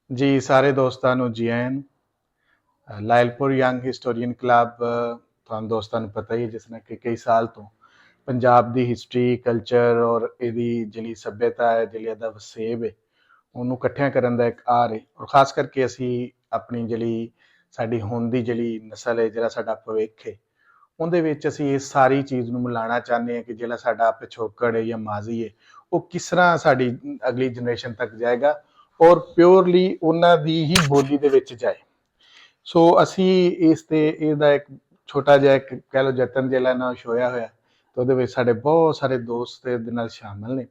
ਜੀ ਸਾਰੇ ਦੋਸਤਾਂ ਨੂੰ ਜੀ ਆਇਆਂ ਨੂੰ। ਲਾਇਲਪੁਰ ਯੰਗ ਹਿਸਟੋਰੀਅਨ ਕਲੱਬ ਤੁਹਾਨੂੰ ਦੋਸਤਾਂ ਨੂੰ ਪਤਾ ਹੀ ਹੈ, ਜਿਸ ਨੇ ਕਿ ਕਈ ਸਾਲ ਤੋਂ ਪੰਜਾਬ ਦੀ ਹਿਸਟਰੀ ਕਲਚਰ ਔਰ ਇਹਦੀ ਜਿਹੜੀ ਸੱਭਿਅਤਾ ਹੈ, ਜਿਹੜੀ ਇਹਦਾ ਵਸੇਬ ਹੈ, ਉਹਨੂੰ ਇਕੱਠਿਆਂ ਕਰਨ ਦਾ ਇੱਕ ਆਰ ਹੈ। ਔਰ ਖਾਸ ਕਰਕੇ ਅਸੀਂ ਆਪਣੀ ਜਿਹੜੀ ਸਾਡੀ ਹੁਣ ਦੀ ਜਿਹੜੀ ਨਸਲ ਹੈ, ਜਿਹੜਾ ਸਾਡਾ ਭਵਿੱਖ ਹੈ, ਉਹਦੇ ਵਿੱਚ ਅਸੀਂ ਇਸ ਸਾਰੀ ਚੀਜ਼ ਨੂੰ ਮਿਲਾਉਣਾ ਚਾਹੁੰਦੇ ਹਾਂ ਕਿ ਜਿਹੜਾ ਸਾਡਾ ਪਿਛੋਕੜ ਹੈ ਜਾਂ ਮਾਜ਼ੀ ਹੈ, ਉਹ ਕਿਸ ਤਰ੍ਹਾਂ ਸਾਡੀ ਅਗਲੀ ਜਨਰੇਸ਼ਨ ਤੱਕ ਜਾਏਗਾ ਔਰ ਪਿਓਰਲੀ ਉਹਨਾਂ ਦੀ ਹੀ ਬੋਲੀ ਦੇ ਵਿੱਚ ਜਾਏ। ਸੋ ਅਸੀਂ ਇਸ ਤੇ ਇਹਦਾ ਇੱਕ ਛੋਟਾ ਜਿਹਾ ਇੱਕ ਕਹਿ ਲਓ ਯਤਨ ਜਿਹੜਾ ਨਾ ਛੋਇਆ ਹੋਇਆ, ਤੇ ਉਹਦੇ ਵਿੱਚ ਸਾਡੇ ਬਹੁਤ ਸਾਰੇ ਦੋਸਤ ਇਹਦੇ ਨਾਲ ਸ਼ਾਮਲ ਨੇ।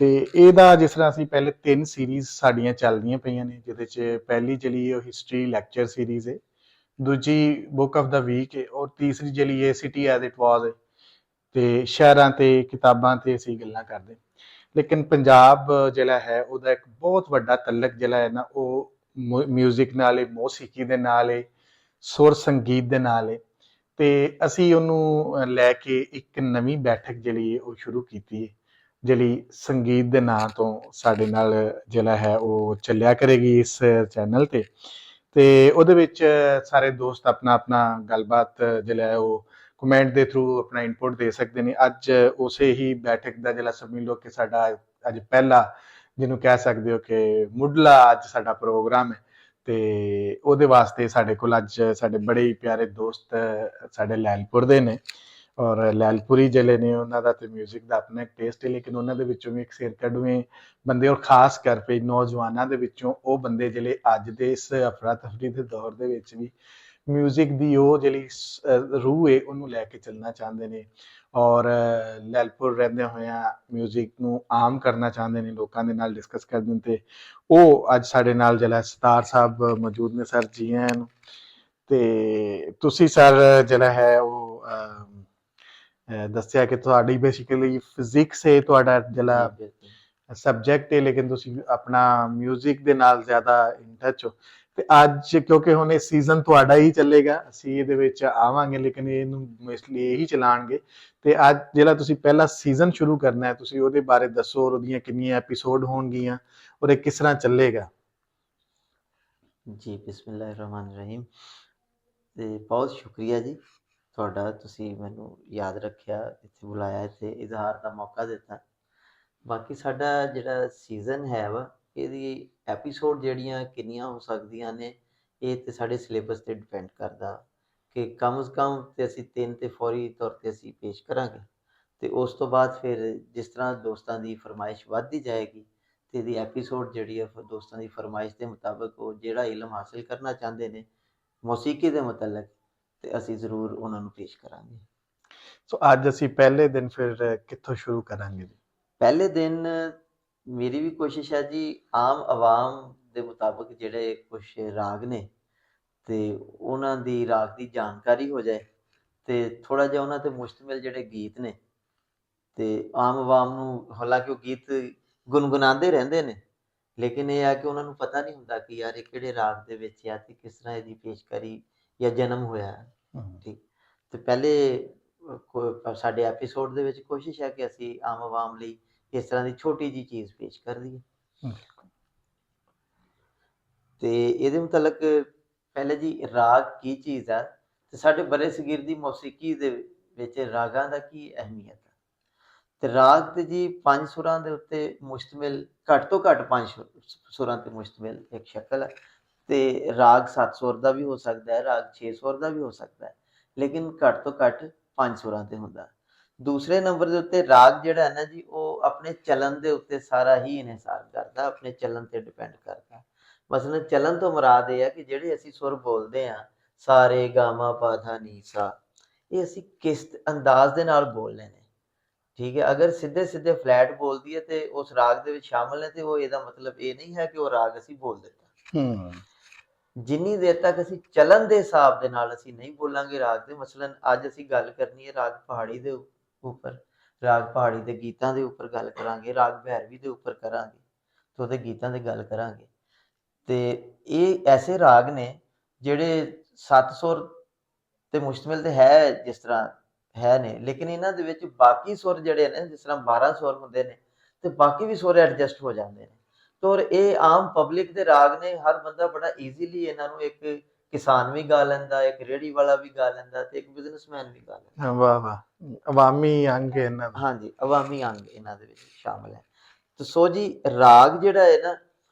ਤੇ ਇਹਦਾ ਜਿਸ ਤਰ੍ਹਾਂ ਅਸੀਂ ਪਹਿਲੇ 3 ਸੀਰੀਜ਼ ਸਾਡੀਆਂ ਚੱਲਦੀਆਂ ਪਈਆਂ ਨੇ, ਜਿਹਦੇ 'ਚ ਪਹਿਲੀ ਜਿਹੜੀ ਉਹ ਹਿਸਟਰੀ ਲੈਕਚਰ ਸੀਰੀਜ਼ ਹੈ, ਦੂਜੀ ਬੁੱਕ ਆਫ ਦਾ ਵੀਕ ਹੈ, ਔਰ ਤੀਸਰੀ ਜਿਹੜੀ ਹੈ ਸਿਟੀ ਐਜ਼ ਇਟ ਵਾਜ਼ ਹੈ। ਤੇ ਸ਼ਹਿਰਾਂ ਤੇ ਕਿਤਾਬਾਂ ਤੇ ਅਸੀਂ ਗੱਲਾਂ ਕਰਦੇ। ਲੇਕਿਨ ਪੰਜਾਬ ਜਿਹੜਾ ਹੈ ਉਹਦਾ ਇੱਕ ਬਹੁਤ ਵੱਡਾ ਤਲਕ ਜਿਹੜਾ ਹੈ ਨਾ, ਉਹ ਮਿਊਜ਼ਿਕ ਨਾਲ ਹੈ, ਮੌਸੀਕੀ ਦੇ ਨਾਲ ਹੈ, ਸੁਰ ਸੰਗੀਤ ਦੇ ਨਾਲ ਹੈ। ਤੇ ਅਸੀਂ ਉਹਨੂੰ ਲੈ ਕੇ ਇੱਕ ਨਵੀਂ ਬੈਠਕ ਜਿਹੜੀ ਹੈ ਉਹ ਸ਼ੁਰੂ ਕੀਤੀ ਹੈ, ਜਿਹੜੀ ਸੰਗੀਤ ਦੇ ਨਾਂ ਤੋਂ ਸਾਡੇ ਨਾਲ ਜਿਹੜਾ ਹੈ ਉਹ ਚੱਲਿਆ ਕਰੇਗੀ ਇਸ ਚੈਨਲ ਤੇ। ਤੇ ਉਹਦੇ ਵਿੱਚ ਸਾਰੇ ਦੋਸਤ ਆਪਣਾ ਆਪਣਾ ਗੱਲਬਾਤ ਜਿਹੜਾ ਹੈ ਉਹ ਕਮੈਂਟ ਦੇ ਥਰੂ ਆਪਣਾ ਇਨਪੁਟ ਦੇ ਸਕਦੇ ਨੇ। ਅੱਜ ਉਸੇ ਹੀ ਬੈਠਕ ਦਾ ਜਿਹੜਾ ਸਮਝ ਲਓ ਕਿ ਸਾਡਾ ਅੱਜ ਪਹਿਲਾ, ਜਿਹਨੂੰ ਕਹਿ ਸਕਦੇ ਹੋ ਕਿ ਮੁੱਢਲਾ ਅੱਜ ਸਾਡਾ ਪ੍ਰੋਗਰਾਮ ਹੈ। ਤੇ ਉਹਦੇ ਵਾਸਤੇ ਸਾਡੇ ਕੋਲ ਅੱਜ ਸਾਡੇ ਬੜੇ ਹੀ ਪਿਆਰੇ ਦੋਸਤ ਸਾਡੇ ਲੈਲਪੁਰ ਦੇ ਨੇ। ਔਰ ਲੈਲਪੁਰੀ ਜਿਹੜੇ ਨੇ ਉਹਨਾਂ ਦਾ ਤੇ ਮਿਊਜ਼ਿਕ ਦਾ ਆਪਣਾ ਇੱਕ ਟੇਸਟ ਹੈ, ਲੇਕਿਨ ਉਹਨਾਂ ਦੇ ਵਿੱਚੋਂ ਵੀ ਇੱਕ ਸਿਰ ਕੱਢਵੇਂ ਬੰਦੇ, ਔਰ ਖਾਸ ਕਰਕੇ ਨੌਜਵਾਨਾਂ ਦੇ ਵਿੱਚੋਂ ਉਹ ਬੰਦੇ ਜਿਹੜੇ ਅੱਜ ਦੇ ਇਸ ਅਫਰਾ ਤਫਰੀ ਦੇ ਦੌਰ ਦੇ ਵਿੱਚ ਵੀ ਮਿਊਜ਼ਿਕ ਦੀ ਉਹ ਜਿਹੜੀ ਰੂਹ ਹੈ ਉਹਨੂੰ ਲੈ ਕੇ ਚੱਲਣਾ ਚਾਹੁੰਦੇ ਨੇ, ਔਰ ਲੈਲਪੁਰ ਰਹਿੰਦੇ ਹੋਇਆਂ ਮਿਊਜ਼ਿਕ ਨੂੰ ਆਮ ਕਰਨਾ ਚਾਹੁੰਦੇ ਨੇ, ਲੋਕਾਂ ਦੇ ਨਾਲ ਡਿਸਕਸ ਕਰਦੇ ਨੇ। ਤੇ ਉਹ ਅੱਜ ਸਾਡੇ ਨਾਲ ਜਿਹੜਾ ਸਤਾਰ ਸਾਹਿਬ ਮੌਜੂਦ ਨੇ। ਸਰ ਜੀ ਆਇਆਂ ਨੂੰ। ਤੇ ਤੁਸੀਂ ਸਰ ਜਿਹੜਾ ਹੈ ਉਹ ਦੱਸਿਆ ਕਿ ਤੁਹਾਡੀ ਬੇਸਿਕਲੀ ਫਿਜ਼ਿਕਸ ਹੈ ਤੁਹਾਡਾ ਜੀ ਜਿਹੜਾ ਬਿਲਕੁਲ। ਸਬਜੈਕਟ ਹੈ, ਲੇਕਿਨ ਤੁਸੀਂ ਆਪਣਾ ਮਿਊਜ਼ਿਕ ਦੇ ਨਾਲ ਜ਼ਿਆਦਾ ਇਨ ਟੱਚ ਹੋ। ਤੇ ਅੱਜ ਕਿਉਂਕਿ ਹੁਣ ਇਹ ਸੀਜ਼ਨ ਤੁਹਾਡਾ ਹੀ ਚੱਲੇਗਾ, ਅਸੀਂ ਇਹਦੇ ਵਿੱਚ ਆਵਾਂਗੇ ਲੇਕਿਨ ਇਹਨੂੰ ਮੋਸਟਲੀ ਇਹੀ ਚਲਾਣਗੇ। ਤੇ ਅੱਜ ਜਿਹੜਾ ਤੁਸੀਂ ਪਹਿਲਾ ਸੀਜ਼ਨ ਸ਼ੁਰੂ ਕਰਨਾ ਹੈ, ਤੁਸੀਂ ਉਹਦੇ ਬਾਰੇ ਦੱਸੋ, ਔਰ ਉਹਦੀਆਂ ਕਿੰਨੀਆਂ ਐਪੀਸੋਡ ਹੋਣਗੀਆਂ ਔਰ ਇਹ ਕਿਸ ਤਰ੍ਹਾਂ ਚੱਲੇਗਾ। ਜੀ ਬਿਸਮਿਲ੍ਲਾਹਿਰਰਹਿਮਾਨਿਰਰਹੀਮ। ਤੇ ਬਹੁਤ ਸ਼ੁਕਰੀਆ ਜੀ ਤੁਹਾਡਾ, ਤੁਸੀਂ ਮੈਨੂੰ ਯਾਦ ਰੱਖਿਆ, ਇੱਥੇ ਬੁਲਾਇਆ, ਇੱਥੇ ਇਜ਼ਹਾਰ ਦਾ ਮੌਕਾ ਦਿੱਤਾ। ਬਾਕੀ ਸਾਡਾ ਜਿਹੜਾ ਸੀਜ਼ਨ ਹੈ ਵਾ, ਇਹਦੀ ਐਪੀਸੋਡ ਜਿਹੜੀਆਂ ਕਿੰਨੀਆਂ ਹੋ ਸਕਦੀਆਂ ਨੇ, ਇਹ ਤੇ ਸਾਡੇ ਸਿਲੇਬਸ ਤੇ ਡਿਪੈਂਡ ਕਰਦਾ ਕਿ ਕਮ ਸੇ ਕਮ ਤੇ ਅਸੀਂ 3 ਤੇ ਫੌਰੀ ਤੌਰ ਤੇ ਅਸੀਂ ਪੇਸ਼ ਕਰਾਂਗੇ। ਤੇ ਉਸ ਤੋਂ ਬਾਅਦ ਫਿਰ ਜਿਸ ਤਰ੍ਹਾਂ ਦੋਸਤਾਂ ਦੀ ਫਰਮਾਇਸ਼ ਵੱਧਦੀ ਜਾਏਗੀ ਤੇ ਇਹਦੀ ਐਪੀਸੋਡ ਜਿਹੜੀ ਹੈ ਫਿਰ ਦੋਸਤਾਂ ਦੀ ਫਰਮਾਇਸ਼ ਦੇ ਮੁਤਾਬਕ ਉਹ ਜਿਹੜਾ ਇਲਮ ਹਾਸਿਲ ਕਰਨਾ ਚਾਹੁੰਦੇ ਨੇ ਮੌਸੀਕੀ ਦੇ ਮੁਤਲਕ, ਤੇ ਅਸੀਂ ਜ਼ਰੂਰ ਉਹਨਾਂ ਨੂੰ ਪੇਸ਼ ਕਰਾਂਗੇ। ਸੋ ਅੱਜ ਅਸੀਂ ਪਹਿਲੇ ਦਿਨ ਫਿਰ ਕਿੱਥੋਂ ਸ਼ੁਰੂ ਕਰਾਂਗੇ ਜੀ। ਪਹਿਲੇ ਦਿਨ ਮੇਰੀ ਵੀ ਕੋਸ਼ਿਸ਼ ਹੈ ਜੀ, ਆਮ ਆਵਾਮ ਦੇ ਮੁਤਾਬਕ ਜਿਹੜੇ ਕੁਛ ਰਾਗ ਨੇ ਤੇ ਉਹਨਾਂ ਦੀ ਰਾਗ ਦੀ ਜਾਣਕਾਰੀ ਹੋ ਜਾਏ, ਤੇ ਥੋੜਾ ਜਿਹਾ ਉਹਨਾਂ ਤੇ ਮੁਸ਼ਤਮਿਲ ਜਿਹੜੇ ਗੀਤ ਨੇ, ਤੇ ਆਮ ਆਵਾਮ ਨੂੰ ਹਾਲਾਂਕਿ ਉਹ ਗੀਤ ਗੁਣਗੁਣਾਉਂਦੇ ਰਹਿੰਦੇ ਨੇ, ਲੇਕਿਨ ਇਹ ਆ ਕਿ ਉਹਨਾਂ ਨੂੰ ਪਤਾ ਨਹੀਂ ਹੁੰਦਾ ਕਿ ਯਾਰ ਇਹ ਕਿਹੜੇ ਰਾਗ ਦੇ ਵਿੱਚ ਆ ਤੇ ਕਿਸ ਤਰ੍ਹਾਂ ਇਹਦੀ ਪੇਸ਼ਕਾਰੀ ਜਾਂ ਜਨਮ ਹੋਇਆ। ਠੀਕ। ਤੇ ਪਹਿਲੇ ਸਾਡੇ ਐਪੀਸੋਡ ਦੇ ਵਿੱਚ ਕੋਸ਼ਿਸ਼ ਹੈ ਕਿ ਅਸੀਂ ਆਮ ਆਵਾਮ ਲਈ ਇਸ ਤਰ੍ਹਾਂ ਦੀ ਛੋਟੀ ਜੀ ਚੀਜ਼ ਪੇਸ਼ ਕਰ ਦਈਏ। ਤੇ ਇਹਦੇ ਮੁਤਲਕ ਪਹਿਲੇ ਜੀ ਰਾਗ ਕੀ ਚੀਜ਼ ਆ, ਤੇ ਸਾਡੇ ਬਰੇ ਸਗੀਰ ਦੀ ਮੌਸੀਕੀ ਦੇ ਵਿੱਚ ਰਾਗਾਂ ਦਾ ਕੀ ਅਹਿਮੀਅਤ ਹੈ। ਤੇ ਰਾਗ ਤੇ ਜੀ 5 ਸੁਰਾਂ ਦੇ ਉੱਤੇ ਮੁਸ਼ਤਮਿਲ, ਘੱਟ ਤੋਂ ਘੱਟ 5 ਸੁਰਾਂ ਤੇ ਮੁਸ਼ਤਮਿਲ ਇੱਕ ਸ਼ਕਲ ਹੈ। ਤੇ ਰਾਗ 7 ਸੁਰ ਦਾ ਵੀ ਹੋ ਸਕਦਾ ਹੈ, ਰਾਗ 6 ਸੁਰ ਦਾ ਵੀ ਹੋ ਸਕਦਾ ਹੈ, ਲੇਕਿਨ ਘੱਟ ਤੋਂ ਘੱਟ 5 ਸੁਰਾਂ ਤੇ ਹੁੰਦਾ। ਦੂਸਰੇ ਨੰਬਰ ਦੇ ਉੱਤੇ ਰਾਗ ਜਿਹੜਾ ਹੈ ਨਾ ਜੀ, ਉਹ ਆਪਣੇ ਚਲਨ ਦੇ ਉੱਤੇ ਸਾਰਾ ਹੀ ਇਨਹਿਸਾਰ ਕਰਦਾ, ਆਪਣੇ ਚਲਨ ਤੇ ਡਿਪੈਂਡ ਕਰਦਾ। ਮਸਲਨ ਚਲਨ ਤੋਂ ਮੁਰਾਦ ਇਹ ਹੈ ਕਿ ਜਿਹੜੇ ਅਸੀਂ ਸੁਰ ਬੋਲਦੇ ਹਾਂ, ਸਾਰੇ ਗਾਮਾ ਪਾਧਾ ਨੀ ਸਾ, ਇਹ ਅਸੀਂ ਕਿਸ ਅੰਦਾਜ਼ ਦੇ ਨਾਲ ਬੋਲਨੇ ਨੇ। ਠੀਕ ਹੈ। ਅਗਰ ਸਿੱਧੇ ਸਿੱਧੇ ਫਲੈਟ ਬੋਲਦੀ ਹੈ ਤੇ ਉਸ ਰਾਗ ਦੇ ਵਿੱਚ ਸ਼ਾਮਲ ਹੈ, ਤੇ ਉਹ ਇਹਦਾ ਮਤਲਬ ਇਹ ਨਹੀਂ ਹੈ ਕਿ ਉਹ ਰਾਗ ਅਸੀਂ ਬੋਲ ਦਿੱਤਾ। ਜਿੰਨੀ ਦੇਰ ਤੱਕ ਅਸੀਂ ਚਲਨ ਦੇ ਹਿਸਾਬ ਦੇ ਨਾਲ ਅਸੀਂ ਨਹੀਂ ਬੋਲਾਂਗੇ ਰਾਗ ਦੇ, ਮਸਲਨ ਅੱਜ ਅਸੀਂ ਗੱਲ ਕਰਨੀ ਹੈ ਰਾਗ ਪਹਾੜੀ ਦੇ ਉੱਪਰ, ਰਾਗ ਪਹਾੜੀ ਦੇ ਗੀਤਾਂ ਦੇ ਉੱਪਰ ਗੱਲ ਕਰਾਂਗੇ, ਰਾਗ ਭੈਰਵੀ ਦੇ ਉੱਪਰ ਕਰਾਂਗੇ, ਤੇ ਉਹਦੇ ਗੀਤਾਂ ਦੀ ਗੱਲ ਕਰਾਂਗੇ। ਤੇ ਇਹ ਐਸੇ ਰਾਗ ਨੇ ਜਿਹੜੇ 7 ਸੁਰ ਤੇ ਮੁਸ਼ਤਮਿਲ ਤੇ ਹੈ ਜਿਸ ਤਰ੍ਹਾਂ ਹੈ ਨੇ, ਲੇਕਿਨ ਇਹਨਾਂ ਦੇ ਵਿੱਚ ਬਾਕੀ ਸੁਰ ਜਿਹੜੇ ਨੇ, ਜਿਸ ਤਰ੍ਹਾਂ 12 ਸੁਰ ਹੁੰਦੇ ਨੇ, ਤੇ ਬਾਕੀ ਵੀ ਸੁਰ ਐਡਜਸਟ ਹੋ ਜਾਂਦੇ ਨੇ। ਤੌਰ ਇਹ ਆਮ ਪਬਲਿਕ ਦੇ ਰਾਗ ਨੇ, ਹਰ ਬੰਦਾ ਬੜਾ ਈਜ਼ੀਲੀ ਇਹਨਾਂ ਨੂੰ, ਇੱਕ ਕਿਸਾਨ ਵੀ ਗਾ ਲੈਂਦਾ, ਇੱਕ ਰੇਹੜੀ ਵਾਲਾ ਵੀ ਗਾ ਲੈਂਦਾ ਤੇ ਇੱਕ ਬਿਜ਼ਨਸਮੈਨ ਵੀ ਗਾ ਲੈਂਦਾ। ਵਾਹ ਵਾਹ, ਅਵਾਮੀ ਅੰਗ ਹੈ ਇਹਨਾਂ ਦਾ। ਹਾਂਜੀ, ਅਵਾਮੀ ਅੰਗ ਇਹਨਾਂ ਦੇ ਵਿੱਚ ਸ਼ਾਮਲ ਹੈ। ਤੇ ਸੋ ਜੀ ਰਾਗ ਜਿਹੜਾ ਹੈ ਨਾ,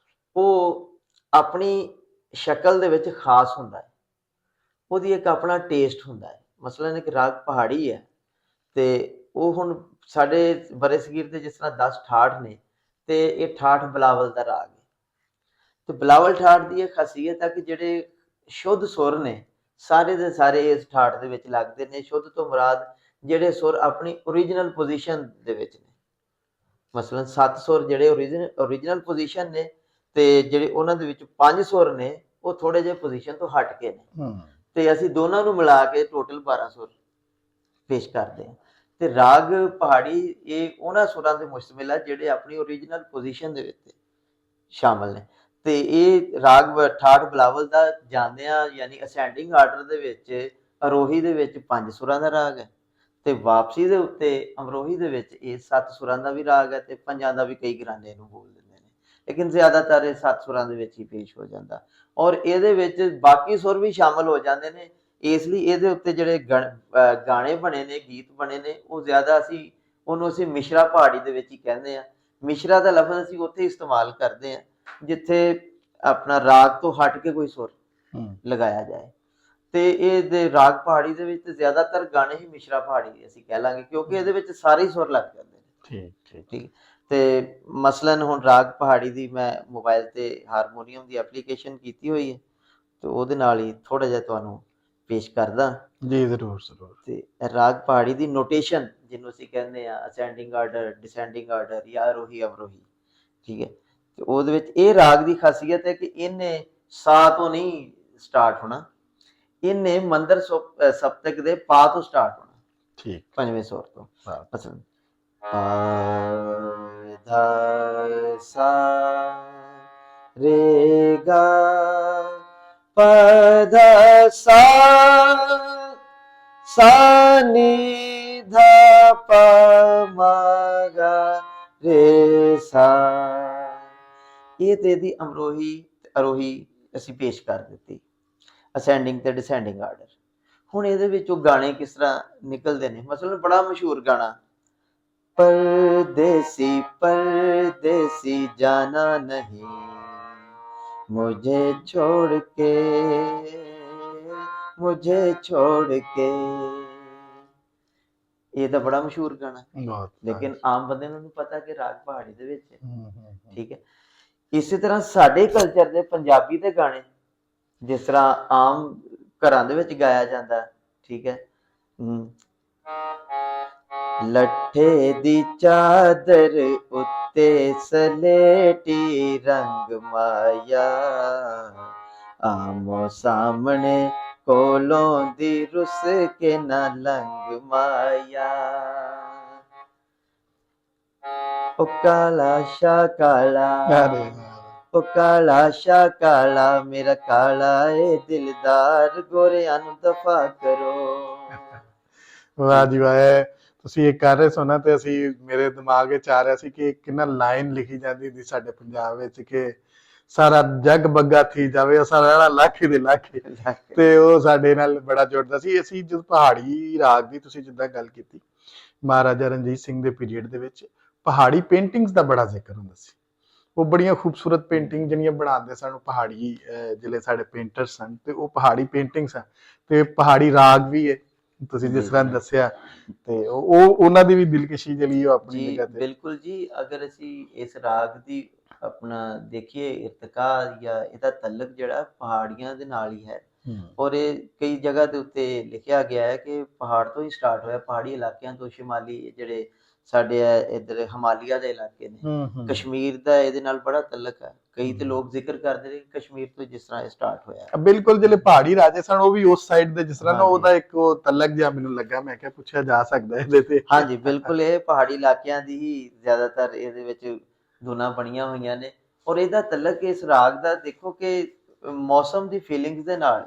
ਉਹ ਆਪਣੀ ਸ਼ਕਲ ਦੇ ਵਿੱਚ ਖਾਸ ਹੁੰਦਾ ਹੈ, ਉਹਦੀ ਇੱਕ ਆਪਣਾ ਟੇਸਟ ਹੁੰਦਾ ਹੈ। ਮਸਲਨ ਇੱਕ ਰਾਗ ਪਹਾੜੀ ਹੈ ਤੇ ਉਹ ਹੁਣ ਸਾਡੇ ਬਰੇ ਸਗੀਰ ਦੇ ਜਿਸ ਤਰ੍ਹਾਂ 10 ਠਾਠ ਨੇ, ਤੇ ਇਹ ਠਾਠ ਬਿਲਾਵਲ ਦਾ ਰਾਗ ਹੈ। ਤੇ ਬਿਲਾਵਲ ਠਾਠ ਦੀ ਇਹ ਖਾਸੀਅਤ ਹੈ ਕਿ ਜਿਹੜੇ ਸ਼ੁੱਧ ਸੁਰ ਨੇ ਸਾਰੇ ਦੇ ਸਾਰੇ ਇਸ ਠਾਠ ਦੇ ਵਿੱਚ ਲੱਗਦੇ ਨੇ। ਸ਼ੁੱਧ ਤੋਂ ਮੁਰਾਦ ਜਿਹੜੇ ਸੁਰ ਆਪਣੀ ਓਰੀਜਨਲ ਪੋਜੀਸ਼ਨ ਦੇ ਵਿੱਚ ਨੇ। ਮਸਲਨ 7 ਸੁਰ ਜਿਹੜੇ ਓਰੀਜਨਲ ਪੋਜੀਸ਼ਨ ਨੇ, ਤੇ ਜਿਹੜੇ ਉਹਨਾਂ ਦੇ ਵਿੱਚ 5 ਸੁਰ ਨੇ ਉਹ ਥੋੜੇ ਜਿਹੇ ਪੋਜੀਸ਼ਨ ਤੋਂ ਹਟ ਕੇ ਨੇ, ਤੇ ਅਸੀਂ ਦੋਨਾਂ ਨੂੰ ਮਿਲਾ ਕੇ ਟੋਟਲ 12 ਸੁਰ ਪੇਸ਼ ਕਰਦੇ ਹਾਂ। ਤੇ ਰਾਗ ਪਹਾੜੀ ਇਹ ਉਹਨਾਂ ਸੁਰਾਂ ਦੇ ਮੁਸ਼ਤਮਿਲ ਹੈ ਜਿਹੜੇ ਆਪਣੀ ਓਰੀਜਨਲ ਪੋਜੀਸ਼ਨ ਦੇ ਵਿੱਚ ਸ਼ਾਮਲ ਨੇ। ਤੇ ਇਹ ਰਾਗ ਠਾਠ ਬਿਲਾਵਲ ਦਾ ਜਾਂਦਿਆਂ ਯਾਨੀ ਅਸੈਂਡਿੰਗ ਆਰਡਰ ਦੇ ਵਿੱਚ ਅਰੋਹੀ ਦੇ ਵਿੱਚ 5 ਸੁਰਾਂ ਦਾ ਰਾਗ ਹੈ, ਤੇ ਵਾਪਸੀ ਦੇ ਉੱਤੇ ਅਮਰੋਹੀ ਦੇ ਵਿੱਚ ਇਹ 7 ਸੁਰਾਂ ਦਾ ਵੀ ਰਾਗ ਹੈ, ਤੇ ਪੰਜਾਂ ਦਾ ਵੀ ਕਈ ਘਰਾਣੇ ਇਹਨੂੰ ਬੋਲ ਦਿੰਦੇ ਨੇ, ਲੇਕਿਨ ਜ਼ਿਆਦਾਤਰ ਇਹ 7 ਸੁਰਾਂ ਦੇ ਵਿੱਚ ਹੀ ਪੇਸ਼ ਹੋ ਜਾਂਦਾ। ਔਰ ਇਹਦੇ ਵਿੱਚ ਬਾਕੀ ਸੁਰ ਵੀ ਸ਼ਾਮਲ ਹੋ ਜਾਂਦੇ ਨੇ, ਇਸ ਲਈ ਇਹਦੇ ਉੱਤੇ ਜਿਹੜੇ ਗਾਣੇ ਬਣੇ ਨੇ, ਗੀਤ ਬਣੇ ਨੇ, ਉਹ ਜ਼ਿਆਦਾ ਉਹਨੂੰ ਅਸੀਂ ਮਿਸ਼ਰਾ ਪਹਾੜੀ ਦੇ ਵਿੱਚ ਹੀ ਕਹਿੰਦੇ ਆ। ਮਿਸ਼ਰਾ ਦਾ ਲਫ਼ਜ਼ ਅਸੀਂ ਉੱਥੇ ਇਸਤੇਮਾਲ ਕਰਦੇ ਆ ਜਿੱਥੇ ਆਪਣਾ ਰਾਗ ਤੋਂ ਹਟ ਕੇ ਕੋਈ ਸੁਰ ਲਗਾਇਆ ਜਾਏ। ਤੇ ਇਹਦੇ ਰਾਗ ਪਹਾੜੀ ਦੇ ਵਿੱਚ ਜ਼ਿਆਦਾਤਰ ਗਾਣੇ ਹੀ ਮਿਸ਼ਰਾ ਪਹਾੜੀ ਅਸੀਂ ਕਹਿ ਲਾਂਗੇ, ਕਿਉਂਕਿ ਇਹਦੇ ਵਿੱਚ ਸਾਰੇ ਹੀ ਸੁਰ ਲੱਗ ਜਾਂਦੇ ਨੇ। ਠੀਕ। ਤੇ ਮਸਲਨ ਹੁਣ ਰਾਗ ਪਹਾੜੀ ਦੀ ਮੈਂ ਮੋਬਾਈਲ ਤੇ ਹਾਰਮੋਨੀਅਮ ਦੀ ਐਪਲੀਕੇਸ਼ਨ ਕੀਤੀ ਹੋਈ ਹੈ, ਤੇ ਉਹਦੇ ਨਾਲ ਹੀ ਥੋੜਾ ਜਿਹਾ ਤੁਹਾਨੂੰ ਪੇਸ਼ ਕਰਦਾ ਜੀ। ਜ਼ਰੂਰ ਜ਼ਰੂਰ। ਤੇ ਰਾਗ ਪਹਾੜੀ ਦੀ ਨੋਟੇਸ਼ਨ ਜਿਹਨੂੰ ਅਸੀਂ ਕਹਿੰਦੇ ਆ ਅਸੈਂਡਿੰਗ ਆਰਡਰ, ਡਿਸੈਂਡਿੰਗ ਆਰਡਰ ਜਾਂ ਅਰੋਹੀ ਅਵਰੋਹੀ, ਠੀਕ ਹੈ। ਤੇ ਉਹਦੇ ਵਿੱਚ ਇਹ ਰਾਗ ਦੀ ਖਾਸੀਅਤ ਹੈ ਕਿ ਇਹਨੇ ਸਾ ਤੋਂ ਨਹੀਂ ਸਟਾਰਟ ਹੋਣਾ, ਇਹਨੇ ਮੰਦਰ ਸਪਤਕ ਦੇ ਪਾ ਤੋਂ ਸਟਾਰਟ ਹੋਣਾ। ਠੀਕ। 5ਵੇਂ ਸੁਰ ਤੋਂ। ਮਸਲਨ ਪਾ ਧਾ ਸਾ ਰੇ ਗਾ ਪਾ ਧਾ ਸਾ ਸਾ ਨੀ ਧਾ ਪਾ ਮਾ ਗਾ ਰੇ ਸਾ। ਇਹ ਤੇ ਇਹਦੀ ਅਮਰੋਹੀ ਅਰੋਹੀ ਅਸੀਂ ਪੇਸ਼ ਕਰ ਦਿੱਤੀ, ਅਸੈਂਡਿੰਗ ਤੇ ਡਿਸੈਂਡਿੰਗ ਆਰਡਰ। ਹੁਣ ਇਹਦੇ ਵਿੱਚੋਂ ਗਾਣੇ ਕਿਸ ਤਰ੍ਹਾਂ ਨਿਕਲਦੇ ਨੇ। ਮਸਲਨ ਬੜਾ ਮਸ਼ਹੂਰ ਗਾਣਾ परदेसी परदेसी जाना नहीं मुझे छोड़ के ਇਹ ਤਾਂ ਬੜਾ ਮਸ਼ਹੂਰ ਗਾਣਾ, ਲੇਕਿਨ ਆਮ ਬੰਦੇ ਨੂੰ ਨਹੀਂ ਪਤਾ ਕਿ ਰਾਗ ਪਹਾੜੀ ਦੇ ਵਿੱਚ ਹੈ। ਠੀਕ ਹੈ। ਇਸੇ ਤਰ੍ਹਾਂ ਸਾਡੇ ਕਲਚਰ ਦੇ ਪੰਜਾਬੀ ਦੇ ਗਾਣੇ ਜਿਸ ਤਰ੍ਹਾਂ ਆਮ ਘਰਾਂ ਦੇ ਵਿੱਚ ਗਾਇਆ ਜਾਂਦਾ, ਠੀਕ ਹੈ। ਲੱਠੇ ਦੀ ਚਾਦਰ ਉੱਤੇ ਸਲੇਟੀ ਰੰਗ ਮਾਇਆ, ਆਮੋ ਸਾਹਮਣੇ ਕੋਲੋਂ ਦੀ ਰੁੱਸ ਕੇ ਨਾ ਲੰਗ ਮਾਇਆ। ਉਹ ਕਾਲਾ ਸ਼ਾ ਕਾਲਾ, ਉਹ ਕਾਲਾ ਸ਼ਾ ਕਾਲਾ, ਮੇਰਾ ਕਾਲਾ ਏ ਦਿਲਦਾਰ, ਗੋਰਿਆਂ ਨੂੰ ਦਫਾ ਕਰੋ। ਵਾਹ ਜੀ ਵਾਹ। ਤੁਸੀਂ ਇਹ ਕਰ ਰਹੇ ਸੋ ਨਾ, ਤੇ ਅਸੀਂ ਮੇਰੇ ਦਿਮਾਗ ਵਿੱਚ ਆ ਰਿਹਾ ਸੀ ਕਿ ਕਿੰਨਾ ਲਾਈਨ ਲਿਖੀ ਜਾਂਦੀ ਸੀ ਸਾਡੇ ਪੰਜਾਬ ਵਿੱਚ ਕਿ ਸਾਰਾ ਜਗ ਬੱਗਾ ਥੀ ਜਾਵੇ, ਸਾਰਾ ਲੱਖ ਦੇ ਲੱਖ, ਤੇ ਉਹ ਸਾਡੇ ਨਾਲ ਬੜਾ ਜੁੜਦਾ ਸੀ। ਅਸੀਂ ਜਦੋਂ ਪਹਾੜੀ ਰਾਗ ਦੀ ਤੁਸੀਂ ਜਿੱਦਾਂ ਗੱਲ ਕੀਤੀ, ਮਹਾਰਾਜਾ ਰਣਜੀਤ ਸਿੰਘ ਦੇ ਪੀਰੀਅਡ ਦੇ ਵਿੱਚ ਪਹਾੜੀ ਪੇਂਟਿੰਗਸ ਦਾ ਬੜਾ ਜ਼ਿਕਰ ਹੁੰਦਾ ਸੀ। ਉਹ ਬੜੀਆਂ ਖੂਬਸੂਰਤ ਪੇਂਟਿੰਗ ਜਿਹੜੀਆਂ ਬਣਾਉਂਦੇ ਸਨ ਪਹਾੜੀ ਜਿਹੜੇ ਸਾਡੇ ਪੇਂਟਰ ਸਨ, ਤੇ ਉਹ ਪਹਾੜੀ ਪੇਂਟਿੰਗਸ ਆ, ਤੇ ਪਹਾੜੀ ਰਾਗ ਵੀ ਹੈ ਤੁਸੀਂ ਜਿਸ ਤਰ੍ਹਾਂ ਦੱਸਿਆ, ਤੇ ਉਹ ਉਹਨਾਂ ਦੀ ਵੀ ਦਿਲਕਸ਼ੀ ਜਿਹੜੀ ਉਹ ਆਪਣੀ ਜਗ੍ਹਾ ਤੇ। ਬਿਲਕੁਲ ਜੀ। ਅਗਰ ਅਸੀਂ ਇਸ ਰਾਗ ਦੀ ਆਪਣਾ ਦੇਖੀਏ ਇਰਤਕਾ ਜਾਂ ਇਹਦਾ ਤਲਕ ਜਿਹੜਾ ਪਹਾੜੀਆਂ ਦੇ ਨਾਲ ਹੀ ਹੈ, ਔਰ ਇਹ ਕਈ ਜਗ੍ਹਾ ਦੇ ਉੱਤੇ ਲਿਖਿਆ ਗਿਆ ਹੈ ਕਿ ਪਹਾੜ ਤੋਂ ਹੀ ਸਟਾਰਟ ਹੋਇਆ, ਪਹਾੜੀ ਇਲਾਕਿਆਂ ਤੋਂ। ਸ਼ਿਮਾਲੀ ਜਿਹੜੇ ਸਾਡੇ ਇੱਧਰ ਹਿਮਾਲਿਆ ਦੇ ਇਲਾਕੇ ਨੇ, ਕਸ਼ਮੀਰ ਦਾ ਇਹਦੇ ਨਾਲ ਬੜਾ ਤਲਕ ਹੈ। ਕਈ ਤੇ ਲੋਕ ਜ਼ਿਕਰ ਕਰਦੇ ਨੇ ਕਿ ਕਸ਼ਮੀਰ ਤੋਂ ਜਿਸ ਤਰ੍ਹਾਂ ਇਹ ਸਟਾਰਟ ਹੋਇਆ। ਬਿਲਕੁਲ, ਜਿਹੜੇ ਪਹਾੜੀ ਰਾਜੇ ਸਨ ਉਹ ਵੀ ਉਸ ਸਾਈਡ ਦੇ ਜਿਸ ਤਰ੍ਹਾਂ ਨਾ, ਉਹਦਾ ਇੱਕ ਉਹ ਤਲਕ ਜਿਹਾ ਮੈਨੂੰ ਲੱਗਾ, ਮੈਂ ਕਿਹਾ ਪੁੱਛਿਆ ਜਾ ਸਕਦਾ ਇਹਦੇ ਤੇ। ਹਾਂਜੀ ਬਿਲਕੁਲ, ਇਹ ਪਹਾੜੀ ਇਲਾਕਿਆਂ ਦੀ ਹੀ ਜ਼ਿਆਦਾਤਰ ਇਹਦੇ ਵਿੱਚ ਧੁਨਾਂ ਬਣੀਆਂ ਹੋਈਆਂ ਨੇ। ਔਰ ਇਹਦਾ ਤਲਕ ਇਸ ਰਾਗ ਦਾ ਦੇਖੋ ਕਿ ਮੌਸਮ ਦੀ ਫੀਲਿੰਗਸ ਦੇ ਨਾਲ।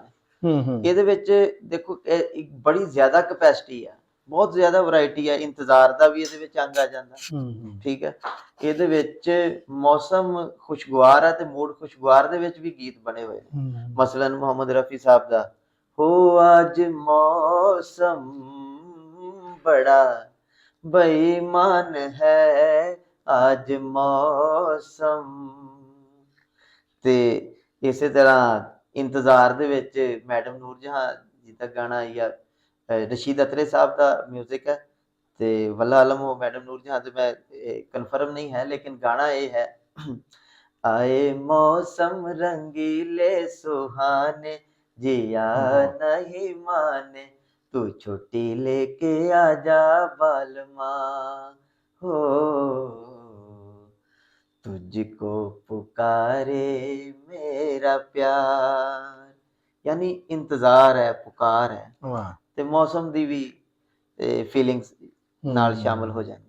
ਇਹਦੇ ਵਿੱਚ ਦੇਖੋ ਇੱਕ ਬੜੀ ਜ਼ਿਆਦਾ ਕਪੈਸਿਟੀ ਆ ਬਹੁਤ ਜ਼ਿਆਦਾ ਵੈਰਾਈਟੀ ਹੈ, ਇੰਤਜ਼ਾਰ ਦਾ ਵੀ ਇਹਦੇ ਵਿੱਚ ਅੰਗ ਆ ਜਾਂਦਾ। ਹੂੰ ਠੀਕ ਹੈ, ਇਹਦੇ ਵਿੱਚ ਮੌਸਮ ਖੁਸ਼ਗਵਾਰ ਹੈ ਤੇ ਮੂਡ ਖੁਸ਼ਗਵਾਰ ਦੇ ਵਿੱਚ ਵੀ ਗੀਤ ਬਣੇ ਹੋਏ ਨੇ। ਹੂੰ ਮਸਲਨ ਮੁਹੰਮਦ ਰਫੀ ਸਾਹਿਬ ਦਾ ਹੋ ਅੱਜ ਮੌਸਮ ਬੜਾ ਬੇਈਮਾਨ ਹੈ, ਅੱਜ ਮੌਸਮ। ਤੇ ਇਸੇ ਤਰ੍ਹਾਂ ਇੰਤਜ਼ਾਰ ਦੇ ਵਿੱਚ ਮੈਡਮ ਨੂਰ ਜਹਾਂ ਜੀ ਦਾ ਗਾਣਾ ਆਇਆ, ਰਸ਼ੀਦ ਅਤਰੇ ਸਾਹਿਬ ਦਾ ਮਿਊਜ਼ਿਕ ਹੈ ਤੇ ਵੱਲਾ ਆਲਮ ਉਹ ਮੈਡਮ ਨੂਰ ਜਹਾਂ ਤੇ ਮੈਂ ਕਨਫਰਮ ਨਹੀਂ ਹੈ, ਲੇਕਿਨ ਗਾਣਾ ਇਹ ਹੈ ਆਏ मौसम रंगीले सुहाने जिया नहीं माने तू छुट्टी लेके आजा बालमा हो तुझको पुकारे मेरा प्यार। यानी इंतजार है, पुकार है ਵਾਹ। ਤੇ ਮੌਸਮ ਦੀ ਵੀ ਫੀਲਿੰਗਸ ਨਾਲ ਸ਼ਾਮਲ ਹੋ ਜਾਂਦੀ।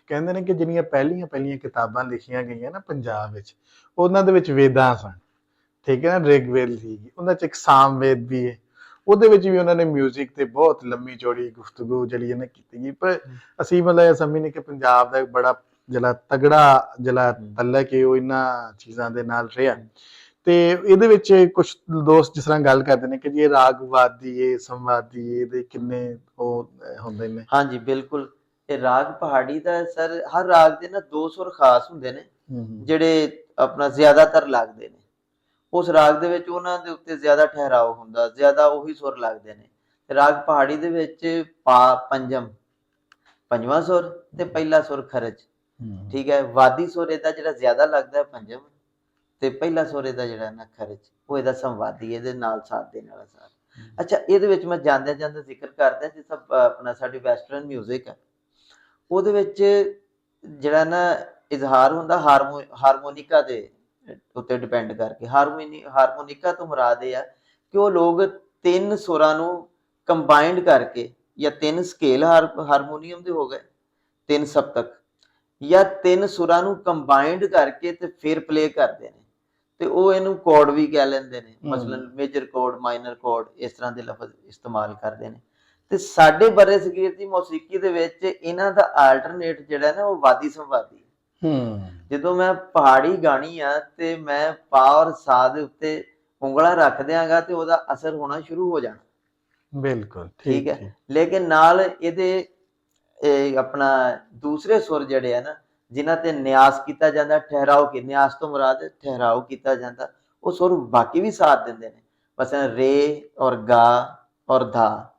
ਕਹਿੰਦੇ ਨੇ ਕਿ ਜਿਹੜੀਆਂ ਪਹਿਲੀਆਂ ਕਿਤਾਬਾਂ ਲਿਖੀਆਂ ਗਈਆਂ ਨਾ ਪੰਜਾਬ ਵਿੱਚ, ਉਹਨਾਂ ਦੇ ਵਿੱਚ ਵੇਦਾਂ ਸਨ, ਠੀਕ ਹੈ ਨਾ, ਰਿਗਵੇਦ ਸੀ, ਉਹਨਾਂ 'ਚ ਇੱਕ ਸਾਮਵੇਦ ਵੀ ਹੈ, ਉਹਦੇ ਵਿੱਚ ਵੀ ਉਹਨਾਂ ਨੇ ਮਿਊਜ਼ਿਕ ਤੇ ਬਹੁਤ ਲੰਮੀ ਚੌੜੀ ਗੁਫ਼ਤਗੂ ਜਿਹੜੀ ਇਹਨੇ ਕੀਤੀ ਗਈ। ਪਰ ਅਸੀਂ ਮਤਲਬ ਇਹ ਸਮਝਦੇ ਕਿ ਪੰਜਾਬ ਦਾ ਬੜਾ ਜਿਹੜਾ ਤਗੜਾ ਜਿਹੜਾ ਤਲਕ ਹੈ ਉਹ ਇਹਨਾਂ ਚੀਜ਼ਾਂ ਦੇ ਨਾਲ ਰਿਹਾ। ਤੇ ਇਹਦੇ ਵਿੱਚ ਕੁਝ ਦੋਸਤ ਜਿਸ ਤਰ੍ਹਾਂ ਗੱਲ ਕਰਦੇ ਨੇ ਕਿ ਜੀ ਇਹ ਰਾਗਵਾਦੀ ਏ, ਸੰਵਾਦੀ ਏ, ਇਹਦੇ ਕਿੰਨੇ ਉਹ ਹੁੰਦੇ ਨੇ। ਹਾਂਜੀ ਬਿਲਕੁਲ, ਇਹ ਰਾਗ ਪਹਾੜੀ ਦਾ ਸਰ, ਹਰ ਰਾਗ ਦੇ ਨਾ 2 ਸੁਰ ਖਾਸ ਹੁੰਦੇ ਨੇ ਜਿਹੜੇ ਆਪਣਾ ਜ਼ਿਆਦਾਤਰ ਲੱਗਦੇ ਨੇ। ਉਸ ਰਾਗ ਦੇ ਵਿੱਚ ਉਹਨਾਂ ਦੇ ਉੱਤੇ ਜ਼ਿਆਦਾ ਠਹਿਰਾਓ ਹੁੰਦਾ, ਜ਼ਿਆਦਾ ਉਹੀ ਸੁਰ ਲੱਗਦੇ ਨੇ। ਰਾਗ ਪਹਾੜੀ ਦੇ ਵਿੱਚ ਪੰਜਮ, ਪੰਜਵਾਂ ਸੁਰ ਤੇ ਪਹਿਲਾ ਸੁਰ ਖਰਜ, ਠੀਕ ਹੈ। ਵਾਦੀ ਸੁਰ ਇਹਦਾ ਜਿਹੜਾ ਜ਼ਿਆਦਾ ਲੱਗਦਾ ਪੰਜਮ ਤੇ ਪਹਿਲਾ ਸੁਰ ਇਹਦਾ ਜਿਹੜਾ ਨਾ ਖਰਜ, ਉਹ ਇਹਦਾ ਸੰਵਾਦੀ, ਇਹਦੇ ਨਾਲ ਸਾਥ ਦੇਣ ਵਾਲਾ ਸਾਥ। ਅੱਛਾ, ਇਹਦੇ ਵਿੱਚ ਮੈਂ ਜਾਂਦਿਆਂ ਜ਼ਿਕਰ ਕਰਦਾ ਜਿਸ ਆਪਣਾ ਸਾਡੀ ਵੈਸਟਰਨ ਮਿਊਜ਼ਿਕ ਹੈ, ਉਹਦੇ ਵਿੱਚ ਜਿਹੜਾ ਨਾ ਇਜ਼ਹਾਰ ਹੁੰਦਾ ਹਾਰਮੋਨਿਕਾ ਦੇ ਉੱਤੇ ਡਿਪੈਂਡ ਕਰਕੇ। ਹਾਰਮੋਨਿਕਾ ਤੋਂ ਮੁਰਾਦ ਇਹ ਆ ਕਿ ਉਹ ਲੋਕ 3 ਸੁਰਾਂ ਨੂੰ ਕੰਬਾਈਨਡ ਕਰਕੇ, ਜਾਂ 3 ਸਕੇਲ ਹਾਰਮੋਨੀਅਮ ਦੇ ਹੋ ਗਏ, 3 ਸਪਤਕ, ਜਾਂ 3 ਸੁਰਾਂ ਨੂੰ ਕੰਬਾਈਨਡ ਕਰਕੇ ਤੇ ਫਿਰ ਪਲੇ ਕਰਦੇ ਨੇ, ਤੇ ਉਹ ਇਹਨੂੰ ਕੋਡ ਵੀ ਕਹਿ ਲੈਂਦੇ ਨੇ। ਮਸਲਨ ਮੇਜਰ ਕੋਡ, ਮਾਈਨਰ ਕੋਡ, ਇਸ ਤਰ੍ਹਾਂ ਦੇ ਲਫ਼ਜ਼ ਇਸਤੇਮਾਲ ਕਰਦੇ ਨੇ। ਤੇ ਸਾਡੇ ਬਰੇ ਸਗੀਰ ਦੀ ਮੌਸੀਕੀ ਦੇ ਵਿੱਚ ਇਹਨਾਂ ਦਾ ਆਲਟਰਨੇਟ ਜਿਹੜਾ ਨਾ ਉਹ ਵਾਦੀ ਸੰਵਾਦੀ। ਜਦੋਂ ਮੈਂ ਪਹਾੜੀ ਗਾਣੀ ਆ ਤੇ ਮੈਂ ਪਾ ਔਰ ਸਾ ਦੇ ਉੱਤੇ ਉਂਗਲਾਂ ਰੱਖ ਦਿਆਂਗਾ ਤੇ ਉਹਦਾ ਅਸਰ ਹੋਣਾ ਸ਼ੁਰੂ ਹੋ ਜਾਣਾ। ਬਿਲਕੁਲ ਠੀਕ ਹੈ, ਲੇਕਿਨ ਨਾਲ ਇਹਦੇ ਆਪਣਾ ਦੂਸਰੇ ਸੁਰ ਜਿਹੜੇ ਆ ਨਾ ਜਿਨ੍ਹਾਂ ਤੇ ਨਿਆਸ ਕੀਤਾ ਜਾਂਦਾ, ਠਹਿਰਾਓ ਕੀ, ਨਿਆਸ ਤੋਂ ਮੁਰਾਦ ਠਹਿਰਾਓ ਕੀਤਾ ਜਾਂਦਾ, ਉਹ ਸੁਰ ਬਾਕੀ ਵੀ ਸਾਥ ਦਿੰਦੇ ਨੇ। ਮਸਲਨ ਰੇ ਔਰ ਗਾ ਔਰ ਧਾ,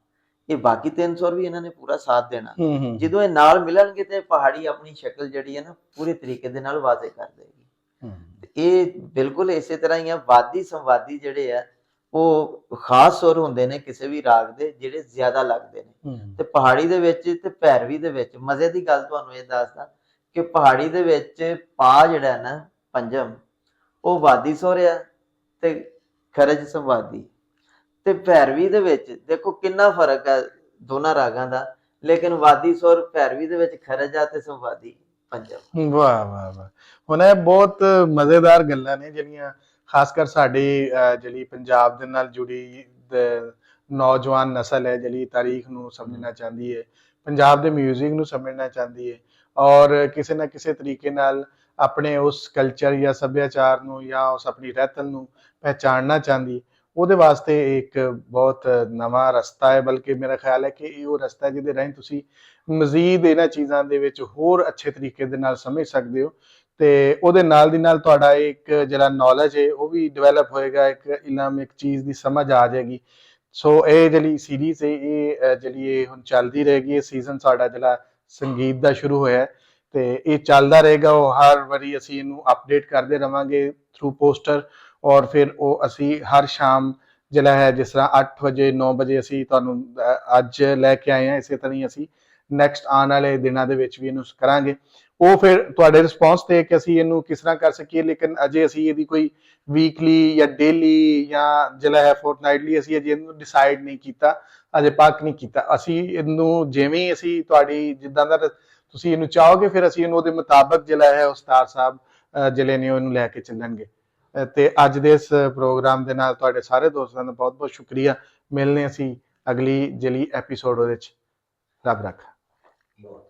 ਇਹ ਬਾਕੀ 3 ਸੁਰ ਵੀ ਇਹਨਾਂ ਨੇ ਪੂਰਾ ਸਾਥ ਦੇਣਾ। ਜਦੋਂ ਇਹ ਨਾਲ ਮਿਲਣਗੇ ਤੇ ਪਹਾੜੀ ਆਪਣੀ ਸ਼ਕਲ ਜਿਹੜੀ ਹੈ ਨਾ ਪੂਰੇ ਤਰੀਕੇ ਦੇ ਨਾਲ ਵਾਜ਼ੇ ਕਰ ਦੇਗੀ। ਇਹ ਬਿਲਕੁਲ ਇਸੇ ਤਰ੍ਹਾਂ ਹੀ ਆ। ਵਾਦੀ ਸੰਵਾਦੀ ਜਿਹੜੇ ਆ ਉਹ ਖਾਸ ਸੁਰ ਹੁੰਦੇ ਨੇ ਕਿਸੇ ਵੀ ਰਾਗ ਦੇ ਜਿਹੜੇ ਜ਼ਿਆਦਾ ਲੱਗਦੇ ਨੇ। ਤੇ ਪਹਾੜੀ ਦੇ ਵਿੱਚ ਤੇ ਭੈਰਵੀ ਦੇ ਵਿੱਚ ਮਜ਼ੇ ਦੀ ਗੱਲ ਤੁਹਾਨੂੰ ਇਹ ਦੱਸਦਾ ਕਿ ਪਹਾੜੀ ਦੇ ਵਿੱਚ ਪਾ ਜਿਹੜਾ ਨਾ ਪੰਜਮ, ਉਹ ਵਾਦੀ ਸੁਰ ਆ ਤੇ ਖਰਜ ਸੰਵਾਦੀ। ਤੇ ਭੈਰਵੀ ਦੇ ਵਿੱਚ ਦੇਖੋ ਕਿੰਨਾ ਫਰਕ ਹੈ ਦੋਨਾਂ ਰਾਗਾਂ ਦਾ, ਲੇਕਿਨ ਵਾਦੀ ਸੁਰ ਭੈਰਵੀ ਦੇ ਵਿੱਚ ਖਰਜ ਆ ਤੇ ਸੰਵਾਦੀ ਪੰਜਮ। ਵਾਹ ਵਾਹ ਵਾਹ। ਹੁਣ ਇਹ ਬਹੁਤ ਮਜ਼ੇਦਾਰ ਗੱਲਾਂ ਨੇ ਜਿਹੜੀਆਂ ਖਾਸ ਕਰ ਸਾਡੀ ਜਿਹੜੀ ਪੰਜਾਬ ਦੇ ਨਾਲ ਜੁੜੀ ਨੌਜਵਾਨ ਨਸਲ ਹੈ, ਜਿਹੜੀ ਤਾਰੀਖ ਨੂੰ ਸਮਝਣਾ ਚਾਹੁੰਦੀ ਹੈ, ਪੰਜਾਬ ਦੇ ਮਿਊਜ਼ਿਕ ਨੂੰ ਸਮਝਣਾ ਚਾਹੁੰਦੀ ਹੈ, ਔਰ ਕਿਸੇ ਨਾ ਕਿਸੇ ਤਰੀਕੇ ਨਾਲ ਆਪਣੇ ਉਸ ਕਲਚਰ ਜਾਂ ਸੱਭਿਆਚਾਰ ਨੂੰ ਜਾਂ ਉਸ ਆਪਣੀ ਰਹਿਤਲ ਨੂੰ ਪਹਿਚਾਣਨਾ ਚਾਹੁੰਦੀ, ਉਹਦੇ ਵਾਸਤੇ ਇੱਕ ਬਹੁਤ ਨਵਾਂ ਰਸਤਾ ਹੈ। ਬਲਕਿ ਮੇਰਾ ਖਿਆਲ ਹੈ ਕਿ ਇਹ ਉਹ ਰਸਤਾ ਹੈ ਜਿਹਦੇ ਰਾਹੀਂ ਤੁਸੀਂ ਮਜ਼ੀਦ ਇਹਨਾਂ ਚੀਜ਼ਾਂ ਦੇ ਵਿੱਚ ਹੋਰ ਅੱਛੇ ਤਰੀਕੇ ਦੇ ਨਾਲ ਸਮਝ ਸਕਦੇ ਹੋ, ਤੇ ਉਹਦੇ ਨਾਲ ਦੀ ਨਾਲ ਤੁਹਾਡਾ ਇੱਕ ਜਿਹੜਾ ਨੌਲੇਜ ਹੈ ਉਹ ਵੀ ਡਿਵੈਲਪ ਹੋਏਗਾ, ਇੱਕ ਇਲਮ, ਇੱਕ ਚੀਜ਼ ਦੀ ਸਮਝ ਆ ਜਾਏਗੀ। ਸੋ ਇਹ ਜਿਹੜੀ ਸੀਰੀਜ਼ ਹੈ ਇਹ ਜਿਹੜੀ ਹੁਣ ਚੱਲਦੀ ਰਹੇਗੀ। ਇਹ ਸੀਜ਼ਨ ਸਾਡਾ ਜਿਹੜਾ ਸੰਗੀਤ ਦਾ ਸ਼ੁਰੂ ਹੋਇਆ ਤੇ ਇਹ ਚੱਲਦਾ ਰਹੇਗਾ। ਉਹ ਹਰ ਵਾਰੀ ਅਸੀਂ ਇਹਨੂੰ ਅਪਡੇਟ ਕਰਦੇ ਰਵਾਂਗੇ ਥਰੂ ਪੋਸਟਰ, ਔਰ ਫਿਰ ਉਹ ਅਸੀਂ ਹਰ ਸ਼ਾਮ ਜਿਹੜਾ ਹੈ, ਜਿਸ ਤਰ੍ਹਾਂ 8 ਵਜੇ 9 ਵਜੇ ਅਸੀਂ ਤੁਹਾਨੂੰ ਅੱਜ ਲੈ ਕੇ ਆਏ ਹਾਂ, ਇਸੇ ਤਰ੍ਹਾਂ ਹੀ ਅਸੀਂ ਨੈਕਸਟ ਆਉਣ ਵਾਲੇ ਦਿਨਾਂ ਦੇ ਵਿੱਚ ਵੀ ਇਹਨੂੰ ਕਰਾਂਗੇ। ਉਹ ਫਿਰ ਤੁਹਾਡੇ ਰਿਸਪੌਂਸ ਤੇ ਕਿ ਅਸੀਂ ਇਹਨੂੰ ਕਿਸ ਤਰ੍ਹਾਂ ਕਰ ਸਕੀਏ, ਲੇਕਿਨ ਅਜੇ ਅਸੀਂ ਇਹਦੀ ਕੋਈ ਵੀਕਲੀ ਜਾਂ ਡੇਲੀ ਜਾਂ ਜਿਹੜਾ ਹੈ ਫੋਰਟਨਾਈਟਲੀ ਅਸੀਂ ਅਜੇ ਇਹਨੂੰ ਡਿਸਾਈਡ ਨਹੀਂ ਕੀਤਾ, ਅਜੇ ਪੱਕ ਨਹੀਂ ਕੀਤਾ। ਅਸੀਂ ਇਹਨੂੰ ਜਿਵੇਂ ਅਸੀਂ ਤੁਹਾਡੀ ਜਿੱਦਾਂ ਦਾ ਤੁਸੀਂ ਇਹਨੂੰ ਚਾਹੋਗੇ ਫਿਰ ਅਸੀਂ ਇਹਨੂੰ ਉਹਦੇ ਮੁਤਾਬਕ ਜਿਹੜਾ ਹੈ ਉਸਤਾਦ ਸਾਹਿਬ ਜਿਹੜੇ ਨੇ ਉਹਨੂੰ ਲੈ ਕੇ ਚੱਲਣਗੇ। ਤੇ ਅੱਜ ਦੇ ਇਸ ਪ੍ਰੋਗਰਾਮ ਦੇ ਨਾਲ ਤੁਹਾਡੇ ਸਾਰੇ ਦੋਸਤਾਂ ਦਾ ਬਹੁਤ ਬਹੁਤ ਸ਼ੁਕਰੀਆ। ਮਿਲਨੇ ਅਸੀਂ ਅਗਲੀ ਜਿਹੜੀ ਐਪੀਸੋਡ ਉਹਦੇ 'ਚ। ਰੱਬ ਰੱਖਾ। ਬਹੁਤ